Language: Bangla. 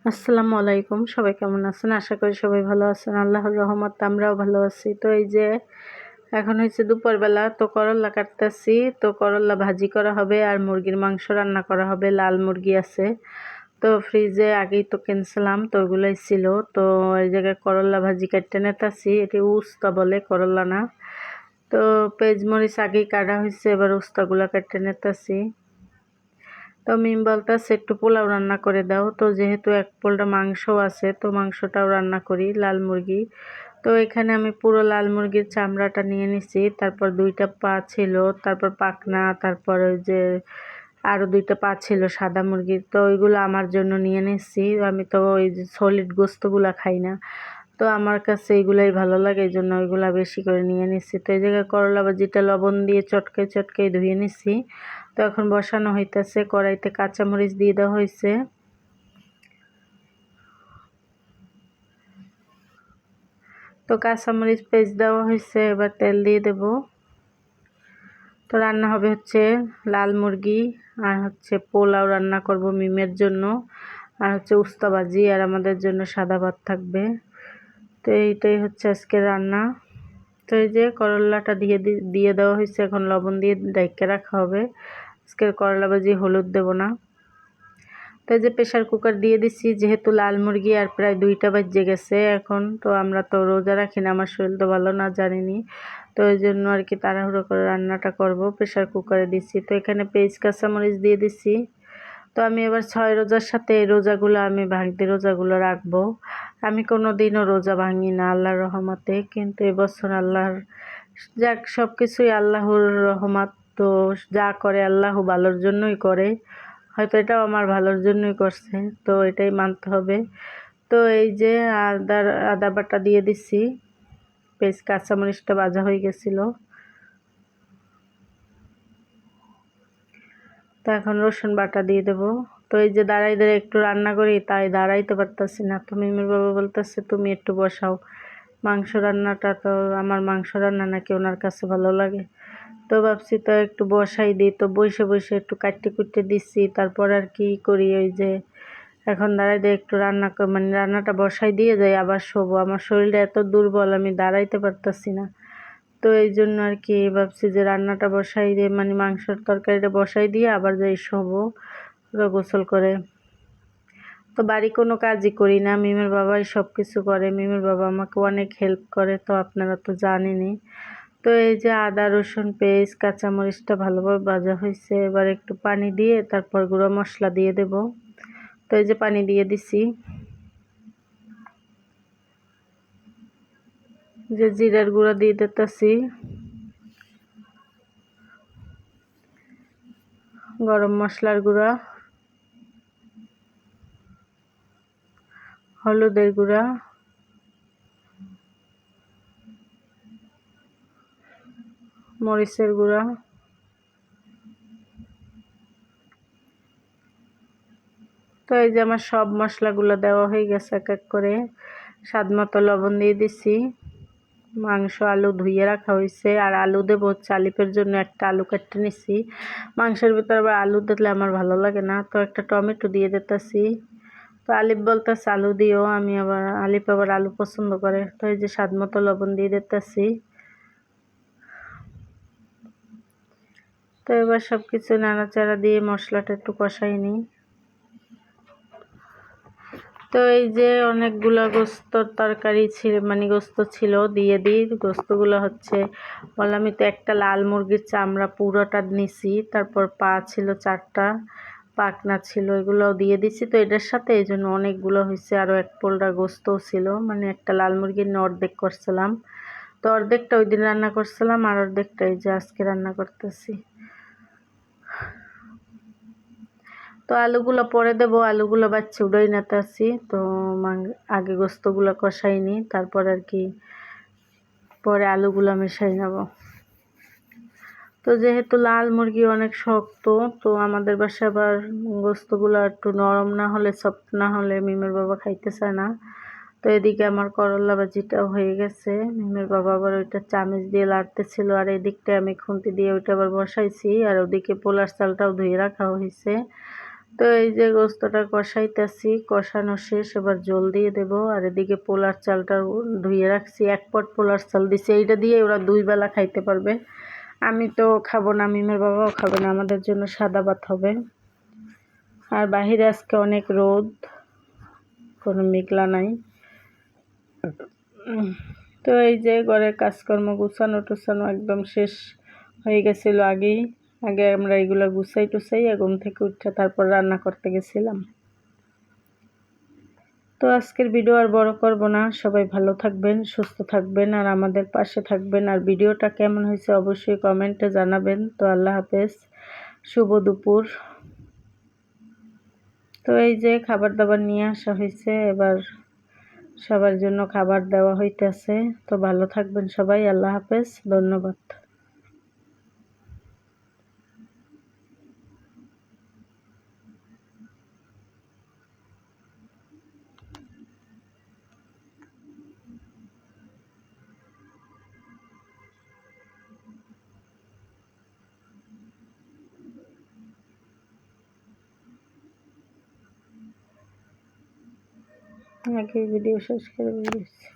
আসসালামু আলাইকুম। সবাই কেমন আছেন? আশা করি সবাই ভালো আছেন। আল্লাহর রহমতে আমরাও ভালো আছি। তো এই যে এখন হচ্ছে দুপুরবেলা, তো করল্লা কাটতেছি। তো করল্লা ভাজি করা হবে আর মুরগির মাংস রান্না করা হবে। লাল মুরগি আছে, তো ফ্রিজে আগেই তো কিনছিলাম, তো ওগুলোই ছিল। তো এই জায়গায় করল্লা ভাজি কাটতে নিতেছি। এটি উস্তা বলে, করল্লা না। তো পেঁয়াজ মরিচ আগেই কাটা হয়েছে, এবার উস্তাগুলো কাটতে নিতেছি। তো মিম বলতেছে একটু পোলাও রান্না করে দাও। তো যেহেতু এক পোলটা মাংস আছে, তো মাংসটাও রান্না করি, লাল মুরগি। তো এখানে আমি পুরো লাল মুরগির চামড়াটা নিয়ে নিছি, তারপর 2টা পা ছিল, তারপর পাখনা, তারপর ওই যে আরও 2টা পা ছিল সাদা মুরগির। তো ওইগুলো আমার জন্য নিয়ে নিচ্ছি। আমি তো ওই যে সলিড গোস্তগুলো খাই না, তো আমার কাছে এইগুলাই ভালো লাগে, এই জন্য ওইগুলা বেশি করে নিয়ে নিচ্ছি। তো এই জায়গায় করলা ভাজিটা লবণ দিয়ে চটকে চটকে ধুয়ে নিচ্ছি। তো এখন বসানো হইতেছে, কড়াইতে কাঁচামরিচ দিয়ে দেওয়া হয়েছে। তো কাঁচামরিচ পেস্ট দেওয়া হয়েছে, এবার তেল দিয়ে দেব। তো রান্না হবে হচ্ছে লাল মুরগি, আর হচ্ছে পোলাও রান্না করব মিমের জন্য, আর হচ্ছে উস্তা ভাজি, আর আমাদের জন্য সাদা ভাত থাকবে। তো এইটাই হচ্ছে আজকে রান্না। তো এই যে করলাটা দিয়ে দেওয়া হয়েছে, এখন লবণ দিয়ে ঢেকে রাখা হবে। আজকের করলা ভাজি হলুদ দেব না। তো এই যে প্রেশার কুকার দিয়ে দিচ্ছি, যেহেতু লাল মুরগি আর প্রায় 2টা বাজে গেছে এখন। তো আমরা তো রোজা রাখি না, আমার শরীর তো ভালো না, জানিনি। তো ওই জন্য আর কি তাড়াহুড়ো করে রান্নাটা করব, প্রেশার কুকারে দিচ্ছি। তো এখানে পেঁয়াজ কাঁচামরিচ দিয়ে দিচ্ছি। তো আমি এবার 6 রোজার সাথে এই রোজাগুলো আমি ভাঙতি রোজাগুলো রাখবো। আমি কোনো দিনও রোজা ভাঙি না আল্লাহর রহমতে, কিন্তু এবছর আল্লাহর যাক সব কিছুই আল্লাহর রহমত। তো যা করে আল্লাহ ভালোর জন্যই করে, হয়তো এটাও আমার ভালোর জন্যই করছে, তো এটাই মানতে হবে। তো এই যে আদা বাটা দিয়ে দিচ্ছি, পেঁয়াজ কাঁচামরিচটা ভাজা হয়ে গেছিলো। তো এখন রসুন বাটা দিয়ে দেবো। তো এই যে দাঁড়াই দাঁড়াই একটু রান্না করি, তাই দাঁড়াইতে পারতেছি না। তো মিমির বাবা বলতেছে তুমি একটু বসাও মাংস রান্নাটা। তো আমার মাংস রান্না নাকি ওনার কাছে ভালো লাগে, তো ভাবছি তো একটু বসাই দিই। তো বসে বসে একটু কাটতে কুটতে দিচ্ছি, তারপর আর কি করি, ওই যে এখন দাঁড়াই দিয়ে একটু মানে রান্নাটা বসাই দিয়ে যাই, আবার শোবো। আমার শরীরটা এত দুর্বল, আমি দাঁড়াইতে পারতেছি না। তো এই জন্য আর কি ভাবছি যে রান্নাটা বসাই দিয়ে, মানে মাংসের তরকারিটা বসাই দিয়ে আবার যাই শোবো গোসল করে। তো বাড়ি কোনো কাজই করি না, মিমের বাবাই সব কিছু করে। মিমের বাবা আমাকে অনেক হেল্প করে, তো আপনারা তো জানেনই। তো এই যে আদা রসুন পেঁয়াজ কাঁচামরিচটা ভালোভাবে ভাজা হয়েছে, এবার একটু পানি দিয়ে তারপর গুঁড়ো মশলা দিয়ে দেব। তো এই যে পানি দিয়ে দিছি, যে জিরার গুঁড়া দিয়ে দিতেছি, গরম মশলার গুঁড়া, হলুদের গুঁড়া, মরিচের গুঁড়া। তো এই যে আমার সব মশলাগুলো দেওয়া হয়ে গেছে এক এক করে। স্বাদ মতো লবণ দিয়ে দিছি। মাংস আলু ধুয়ে রাখা হয়েছে, আর আলু দেবো হচ্ছে আলিপের জন্য, একটা আলু কেটে নিছি। মাংসের ভিতরে আবার আলু দিলে আমার ভালো লাগে না, তো একটা টমেটো দিয়ে দিতেছি। তো আলিপ বলতেছে আলু দিও, আমি আবার আলিপ আবার আলু পছন্দ করে। তো এই যে স্বাদ মতো লবণ দিয়ে দিতেছি। তো এবার সব কিছু নাড়াচাড়া দিয়ে মশলাটা একটু কষাই নিই। তো এই যে অনেকগুলো গোস্তর তরকারি ছিল, মানে গোস্ত ছিল, দিয়ে দিই। গোস্তগুলো হচ্ছে বললামই তো, একটা লাল মুরগির চামড়া পুরোটা নিছি, তারপর পা ছিল 4টা, পাখনা ছিল, এগুলোও দিয়ে দিছি। তো এটার সাথে এই জন্য অনেকগুলো হয়েছে। আরও এক পোলটা গোস্তও ছিল, মানে একটা লাল মুরগির অর্ধেক করছিলাম। তো অর্ধেকটা ওই দিন রান্না করছিলাম, আর অর্ধেকটা এই যে আজকে রান্না করতেছি। তো আলুগুলো পরে দেবো, আলুগুলো বাচ্চা উড়াই নাতাছি। তো আগে গোস্তগুলো কষাই নি, তারপর আর কি পরে আলুগুলো মিশাই নেব। তো যেহেতু লাল মুরগি অনেক শক্ত, তো আমাদের বাসায় আবার গোস্তগুলো একটু নরম না হলে, সফট না হলে মিমের বাবা খাইতে চায় না। তো এদিকে আমার করলা ভাজিটাও হয়ে গেছে, মিমের বাবা আবার ওইটা চামচ দিয়ে লাড়তেছিল, আর এদিকটায় আমি খুন্তি দিয়ে ওইটা আবার বসাইছি। আর ওদিকে পোলার চালটাও ধুয়ে রাখা হয়েছে। তো এই যে গোস্তটা কষাইতেছি, কষানো শেষ, এবার জল দিয়ে দেব। আর এদিকে পোলার চালটা ধুয়ে রাখছি, 1 পট পোলার চাল দিছি, এইটা দিয়ে ওরা 2 বেলা খাইতে পারবে। আমি তো খাবো না, মিমের বাবাও খাবে না, আমাদের জন্য সাদা ভাত হবে। আর বাহিরে আজকে অনেক রোদ, কোনো মেঘলা নাই। তো এই যে ঘরের কাজকর্ম গুছানো টুছানো একদম শেষ হয়ে গেছিলো আগেই। আগে আমরা এগুলো গুছাই টুছাই ঘুম থেকে উঠে তারপর রান্না করতে গেছিলাম। তো আজকের ভিডিও আর বড় করব না। সবাই ভালো থাকবেন, সুস্থ থাকবেন আর আমাদের পাশে থাকবেন। আর ভিডিওটা কেমন হয়েছে অবশ্যই কমেন্টে জানাবেন। তো আল্লাহ হাফেজ, শুভ দুপুর। তো এই যে খাবার দাবার নিয়ে আসা হয়েছে, এবার সবার জন্য খাবার দেওয়া হইতেছে। তো ভালো থাকবেন সবাই, আল্লাহ হাফেজ, ধন্যবাদ। আগে ভিডিও শেষ করে দিয়েছি।